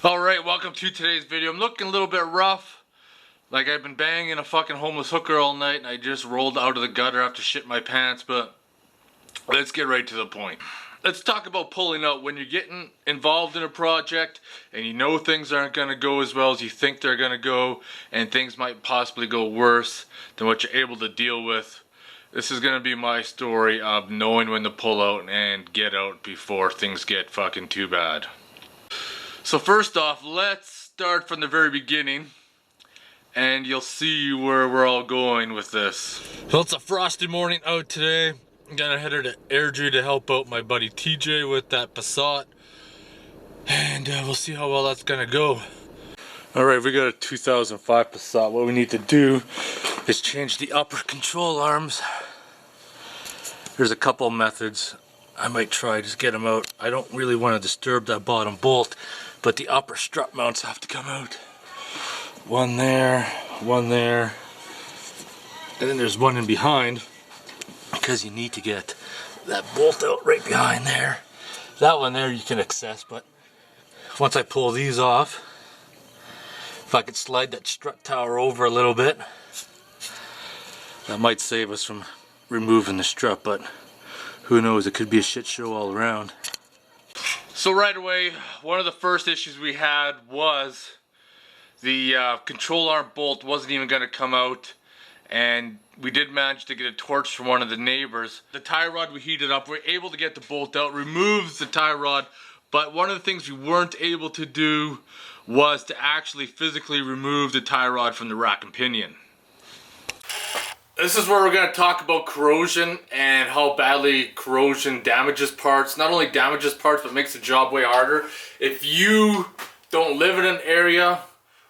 Alright, welcome to today's video. I'm looking a little bit rough. Like I've been banging a fucking homeless hooker all night and I just rolled out of the gutter after shit my pants, but let's get right to the point. Let's talk about pulling out. When you're getting involved in a project and you know things aren't going to go as well as you think they're going to go, and things might possibly go worse than what you're able to deal with. This is going to be my story of knowing when to pull out and get out before things get fucking too bad. So first off, let's start from the very beginning and you'll see where we're all going with this. So it's a frosty morning out today. I'm gonna head to Airdrie to help out my buddy TJ with that Passat, and we'll see how well that's gonna go. Alright, we got a 2005 Passat. What we need to do is change the upper control arms. There's a couple methods I might try, just get them out. I don't really want to disturb that bottom bolt, but the upper strut mounts have to come out. One there, and then there's one in behind, because you need to get that bolt out right behind there. That one there you can access, but once I pull these off, if I could slide that strut tower over a little bit, that might save us from removing the strut, but who knows, it could be a shit show all around. So right away, one of the first issues we had was the control arm bolt wasn't even going to come out, and we did manage to get a torch from one of the neighbors. The tie rod we heated up, we were able to get the bolt out, removes the tie rod, but one of the things we weren't able to do was to actually physically remove the tie rod from the rack and pinion. This is where we're going to talk about corrosion and how badly corrosion damages parts. Not only damages parts, but makes the job way harder. If you don't live in an area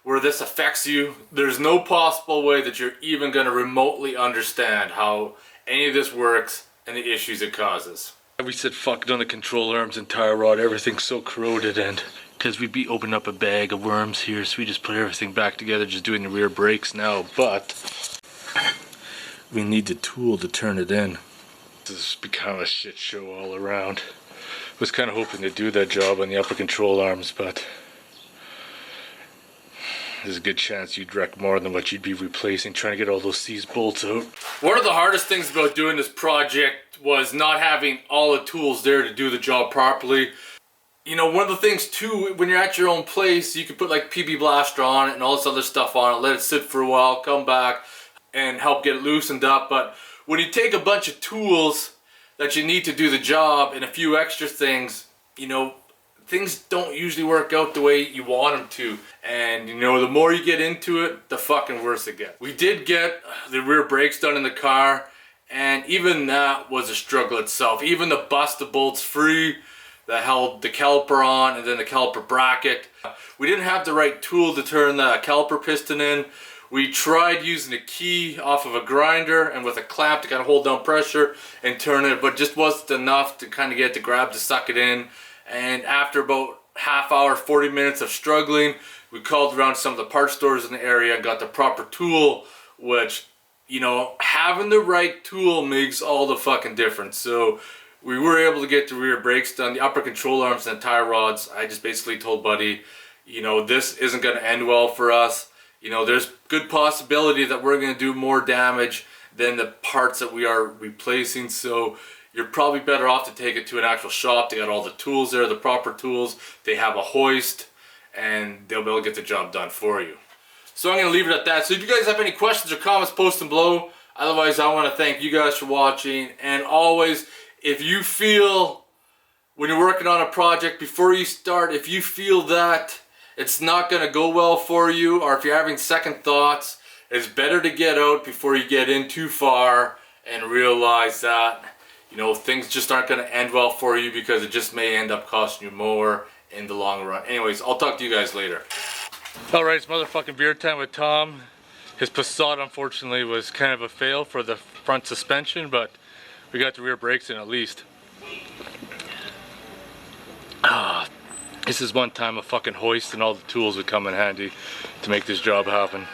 where this affects you, there's no possible way that you're even going to remotely understand how any of this works and the issues it causes. We said fuck on the control arms and tire rod, everything's so corroded, and because we'd be opening up a bag of worms here, so we just put everything back together, just doing the rear brakes now, but we need the tool to turn it in. This has become a shit show all around. Was kind of hoping to do that job on the upper control arms, but there's a good chance you'd wreck more than what you'd be replacing trying to get all those seized bolts out. One of the hardest things about doing this project was not having all the tools there to do the job properly. You know, one of the things too, when you're at your own place, you can put like PB Blaster on it and all this other stuff on it, let it sit for a while, come back and help get it loosened up. But when you take a bunch of tools that you need to do the job and a few extra things, you know, things don't usually work out the way you want them to. And you know, the more you get into it, the fucking worse it gets. We did get the rear brakes done in the car, and even that was a struggle itself. Even to bust the bolts free that held the caliper on and then the caliper bracket, we didn't have the right tool to turn the caliper piston in. We tried using a key off of a grinder and with a clamp to kind of hold down pressure and turn it, but just wasn't enough to kind of get the grab to suck it in. And after about half hour, 40 minutes of struggling, we called around some of the parts stores in the area and got the proper tool, which, you know, having the right tool makes all the fucking difference. So we were able to get the rear brakes done, the upper control arms and the tie rods. I just basically told Buddy, you know, this isn't going to end well for us. You know, there's good possibility that we're going to do more damage than the parts that we are replacing. So you're probably better off to take it to an actual shop. They got all the tools there, the proper tools. They have a hoist, and they'll be able to get the job done for you. So I'm going to leave it at that. So if you guys have any questions or comments, post them below. Otherwise, I want to thank you guys for watching. And always, if you feel, when you're working on a project, before you start, if you feel that it's not going to go well for you, or if you're having second thoughts, it's better to get out before you get in too far and realize that, you know, things just aren't going to end well for you, because it just may end up costing you more in the long run. Anyways, I'll talk to you guys later. Alright, it's motherfucking beer time with Tom. His Passat, unfortunately, was kind of a fail for the front suspension, but we got the rear brakes in at least. This is one time a fucking hoist and all the tools would come in handy to make this job happen.